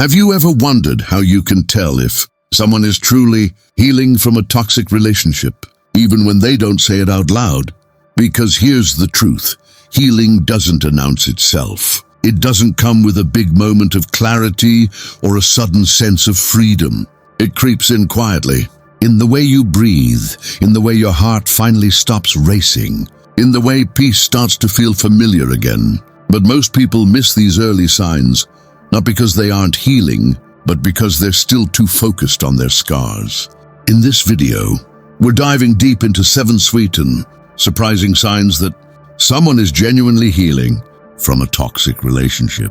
Have you ever wondered how you can tell if someone is truly healing from a toxic relationship, even when they don't say it out loud? Because here's the truth. Healing doesn't announce itself. It doesn't come with a big moment of clarity or a sudden sense of freedom. It creeps in quietly, in the way you breathe, in the way your heart finally stops racing, in the way peace starts to feel familiar again. But most people miss these early signs, not because they aren't healing, but because they're still too focused on their scars. In this video, we're diving deep into 7 sweet and surprising signs that someone is genuinely healing from a toxic relationship.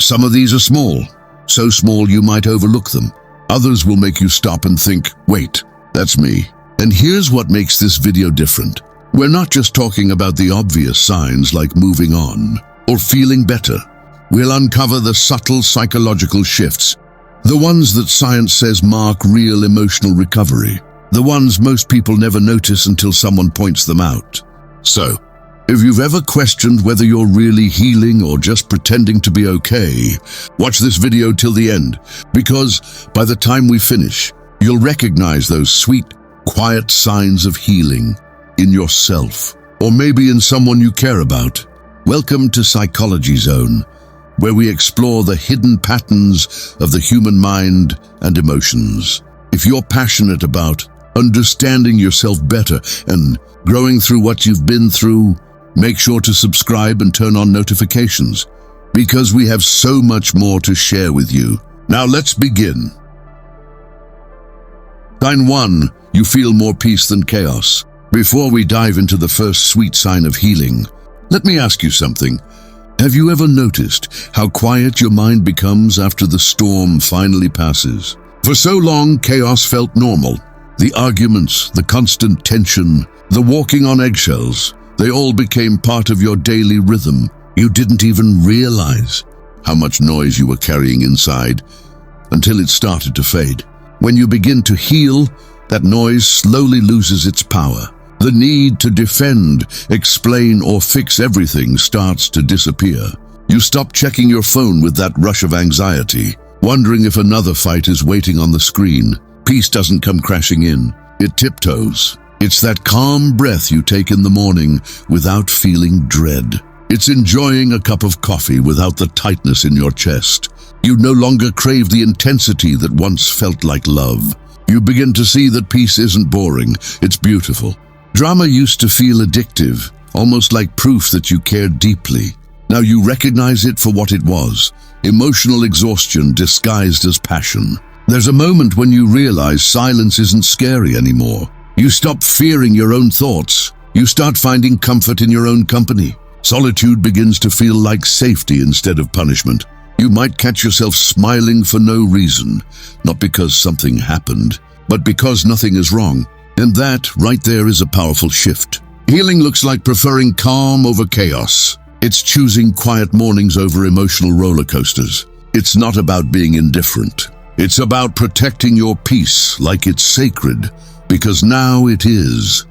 Some of these are small, so small you might overlook them. Others will make you stop and think, wait, that's me. And here's what makes this video different. We're not just talking about the obvious signs like moving on or feeling better. We'll uncover the subtle psychological shifts, the ones that science says mark real emotional recovery, the ones most people never notice until someone points them out. So, if you've ever questioned whether you're really healing or just pretending to be okay, watch this video till the end, because by the time we finish, you'll recognize those sweet, quiet signs of healing in yourself, or maybe in someone you care about. Welcome to Psychology Zone, where we explore the hidden patterns of the human mind and emotions. If you're passionate about understanding yourself better and growing through what you've been through, make sure to subscribe and turn on notifications, because we have so much more to share with you. Now let's begin. Sign 1, you feel more peace than chaos. Before we dive into the first sweet sign of healing, let me ask you something. Have you ever noticed how quiet your mind becomes after the storm finally passes? For so long, chaos felt normal. The arguments, the constant tension, the walking on eggshells, they all became part of your daily rhythm. You didn't even realize how much noise you were carrying inside until it started to fade. When you begin to heal, that noise slowly loses its power. The need to defend, explain, or fix everything starts to disappear. You stop checking your phone with that rush of anxiety, wondering if another fight is waiting on the screen. Peace doesn't come crashing in. It tiptoes. It's that calm breath you take in the morning without feeling dread. It's enjoying a cup of coffee without the tightness in your chest. You no longer crave the intensity that once felt like love. You begin to see that peace isn't boring, it's beautiful. Drama used to feel addictive, almost like proof that you cared deeply. Now you recognize it for what it was, emotional exhaustion disguised as passion. There's a moment when you realize silence isn't scary anymore. You stop fearing your own thoughts. You start finding comfort in your own company. Solitude begins to feel like safety instead of punishment. You might catch yourself smiling for no reason, not because something happened, but because nothing is wrong. And that, right there, is a powerful shift. Healing looks like preferring calm over chaos. It's choosing quiet mornings over emotional roller coasters. It's not about being indifferent. It's about protecting your peace like it's sacred, because now it is.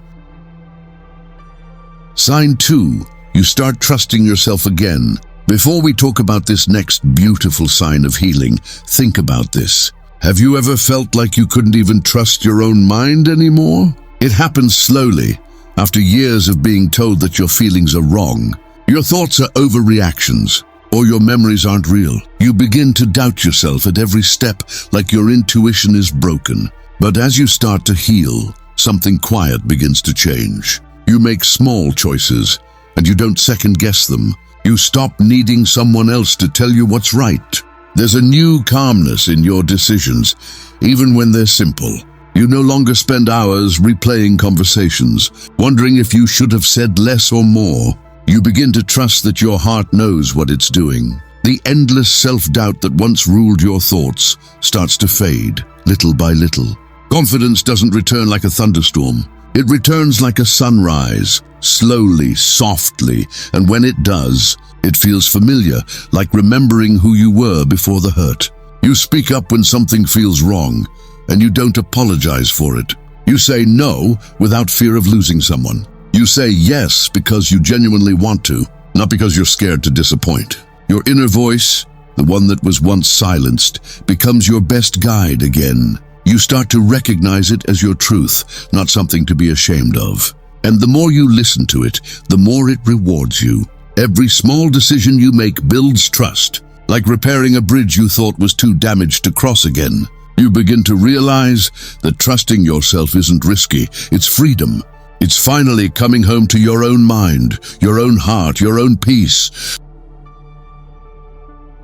Sign 2, you start trusting yourself again. Before we talk about this next beautiful sign of healing, think about this. Have you ever felt like you couldn't even trust your own mind anymore? It happens slowly, after years of being told that your feelings are wrong. Your thoughts are overreactions, or your memories aren't real. You begin to doubt yourself at every step, like your intuition is broken. But as you start to heal, something quiet begins to change. You make small choices, and you don't second-guess them. You stop needing someone else to tell you what's right. There's a new calmness in your decisions, even when they're simple. You no longer spend hours replaying conversations, wondering if you should have said less or more. You begin to trust that your heart knows what it's doing. The endless self-doubt that once ruled your thoughts starts to fade, little by little. Confidence doesn't return like a thunderstorm. It returns like a sunrise, slowly, softly, and when it does, it feels familiar, like remembering who you were before the hurt. You speak up when something feels wrong, and you don't apologize for it. You say no without fear of losing someone. You say yes because you genuinely want to, not because you're scared to disappoint. Your inner voice, the one that was once silenced, becomes your best guide again. You start to recognize it as your truth, not something to be ashamed of. And the more you listen to it, the more it rewards you. Every small decision you make builds trust, like repairing a bridge you thought was too damaged to cross again. You begin to realize that trusting yourself isn't risky, it's freedom. It's finally coming home to your own mind, your own heart, your own peace.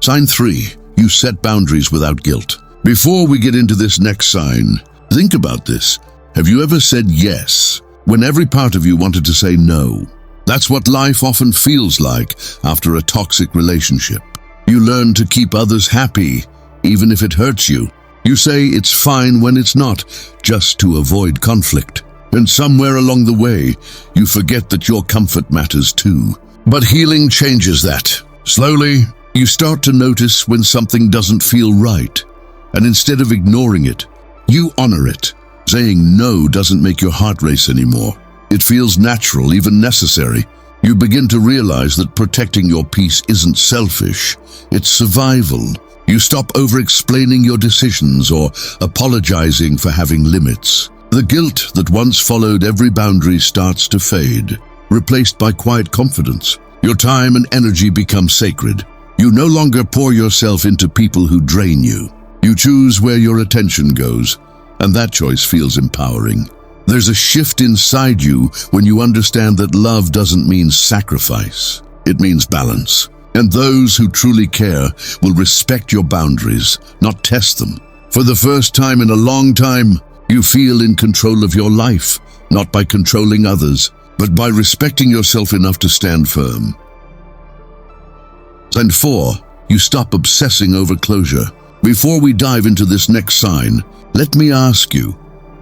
Sign 3. You set boundaries without guilt. Before we get into this next sign, think about this. Have you ever said yes when every part of you wanted to say no? That's what life often feels like after a toxic relationship. You learn to keep others happy, even if it hurts you. You say it's fine when it's not, just to avoid conflict. And somewhere along the way, you forget that your comfort matters too. But healing changes that. Slowly, you start to notice when something doesn't feel right. And instead of ignoring it, you honor it. Saying no doesn't make your heart race anymore. It feels natural, even necessary. You begin to realize that protecting your peace isn't selfish, it's survival. You stop over-explaining your decisions or apologizing for having limits. The guilt that once followed every boundary starts to fade, replaced by quiet confidence. Your time and energy become sacred. You no longer pour yourself into people who drain you. You choose where your attention goes, and that choice feels empowering. There's a shift inside you when you understand that love doesn't mean sacrifice. It means balance. And those who truly care will respect your boundaries, not test them. For the first time in a long time, you feel in control of your life, not by controlling others, but by respecting yourself enough to stand firm. And 4, you stop obsessing over closure. Before we dive into this next sign, let me ask you,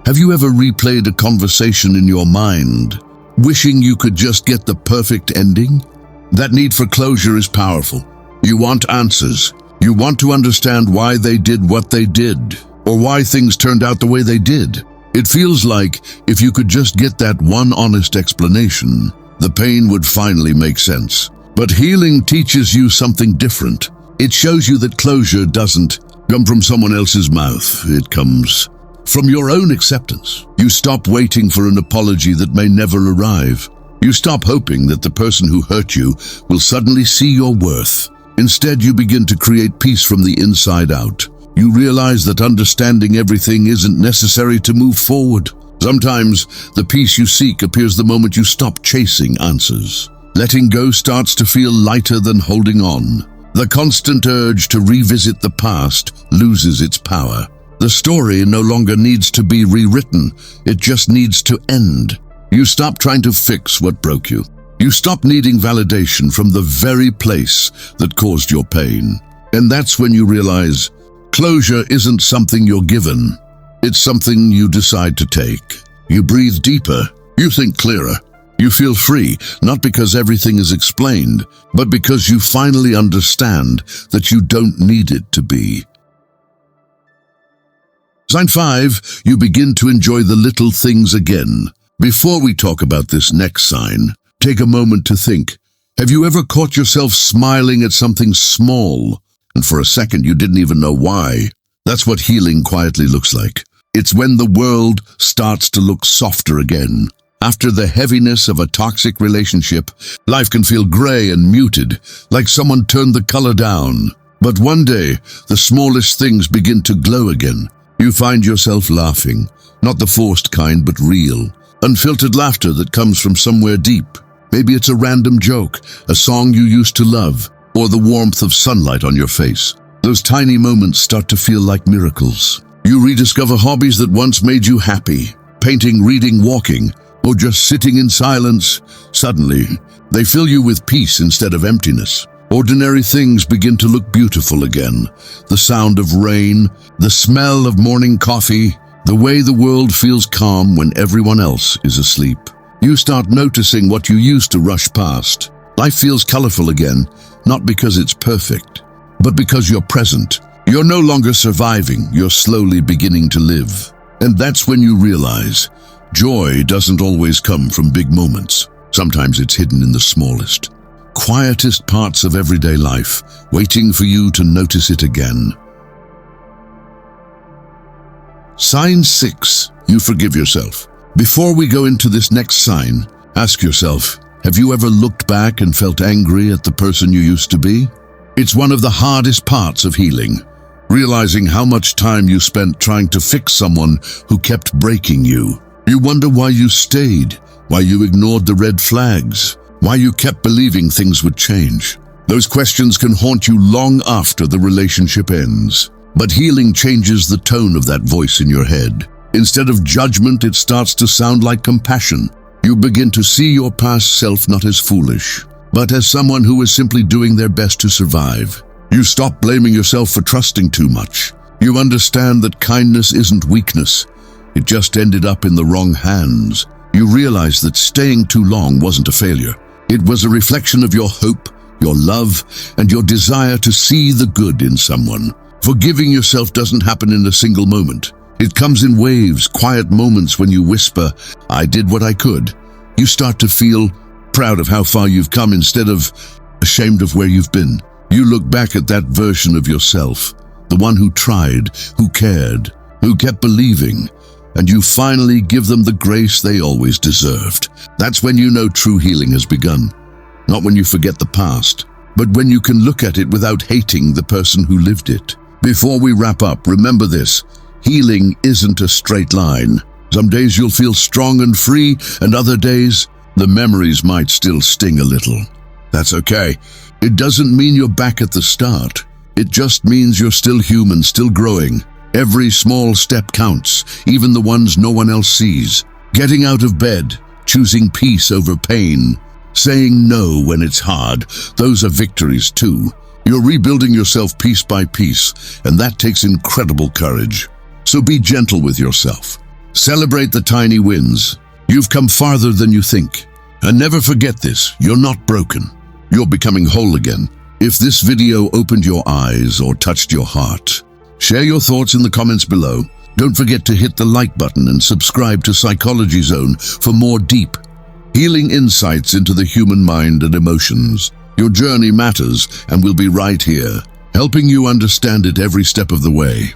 have you ever replayed a conversation in your mind, wishing you could just get the perfect ending? That need for closure is powerful. You want answers. You want to understand why they did what they did, or why things turned out the way they did. It feels like if you could just get that one honest explanation, the pain would finally make sense. But healing teaches you something different. It shows you that closure doesn't come from someone else's mouth. It comes from your own acceptance. You stop waiting for an apology that may never arrive. You stop hoping that the person who hurt you will suddenly see your worth. Instead, you begin to create peace from the inside out. You realize that understanding everything isn't necessary to move forward. Sometimes, the peace you seek appears the moment you stop chasing answers. Letting go starts to feel lighter than holding on. The constant urge to revisit the past loses its power. The story no longer needs to be rewritten, it just needs to end. You stop trying to fix what broke you. You stop needing validation from the very place that caused your pain. And that's when you realize closure isn't something you're given. It's something you decide to take. You breathe deeper. You think clearer. You feel free, not because everything is explained, but because you finally understand that you don't need it to be. Sign 5, you begin to enjoy the little things again. Before we talk about this next sign, take a moment to think. Have you ever caught yourself smiling at something small, and for a second you didn't even know why? That's what healing quietly looks like. It's when the world starts to look softer again. After the heaviness of a toxic relationship, life can feel gray and muted, like someone turned the color down. But one day, the smallest things begin to glow again. You find yourself laughing, not the forced kind, but real, unfiltered laughter that comes from somewhere deep. Maybe it's a random joke, a song you used to love, or the warmth of sunlight on your face. Those tiny moments start to feel like miracles. You rediscover hobbies that once made you happy, painting, reading, walking, or just sitting in silence. Suddenly, they fill you with peace instead of emptiness. Ordinary things begin to look beautiful again. The sound of rain, the smell of morning coffee, the way the world feels calm when everyone else is asleep. You start noticing what you used to rush past. Life feels colorful again, not because it's perfect, but because you're present. You're no longer surviving, you're slowly beginning to live. And that's when you realize joy doesn't always come from big moments. Sometimes it's hidden in the smallest. quietest parts of everyday life, waiting for you to notice it again. Sign 6. You forgive yourself. Before we go into this next sign, ask yourself, have you ever looked back and felt angry at the person you used to be? It's one of the hardest parts of healing, realizing how much time you spent trying to fix someone who kept breaking you. You wonder why you stayed, why you ignored the red flags, why you kept believing things would change. Those questions can haunt you long after the relationship ends. But healing changes the tone of that voice in your head. Instead of judgment, it starts to sound like compassion. You begin to see your past self not as foolish, but as someone who is simply doing their best to survive. You stop blaming yourself for trusting too much. You understand that kindness isn't weakness. It just ended up in the wrong hands. You realize that staying too long wasn't a failure. It was a reflection of your hope, your love, and your desire to see the good in someone. Forgiving yourself doesn't happen in a single moment. It comes in waves, quiet moments when you whisper, "I did what I could." You start to feel proud of how far you've come instead of ashamed of where you've been. You look back at that version of yourself, the one who tried, who cared, who kept believing, and you finally give them the grace they always deserved. That's when you know true healing has begun. Not when you forget the past, but when you can look at it without hating the person who lived it. Before we wrap up, remember this. Healing isn't a straight line. Some days you'll feel strong and free, and other days, the memories might still sting a little. That's okay. It doesn't mean you're back at the start. It just means you're still human, still growing. Every small step counts, even the ones no one else sees. Getting out of bed, choosing peace over pain, saying no when it's hard, those are victories too. You're rebuilding yourself piece by piece, and that takes incredible courage. So be gentle with yourself. Celebrate the tiny wins. You've come farther than you think. And never forget this, you're not broken. You're becoming whole again. If this video opened your eyes or touched your heart, share your thoughts in the comments below. Don't forget to hit the like button and subscribe to Psychology Zone for more deep, healing insights into the human mind and emotions. Your journey matters, and we'll be right here, helping you understand it every step of the way.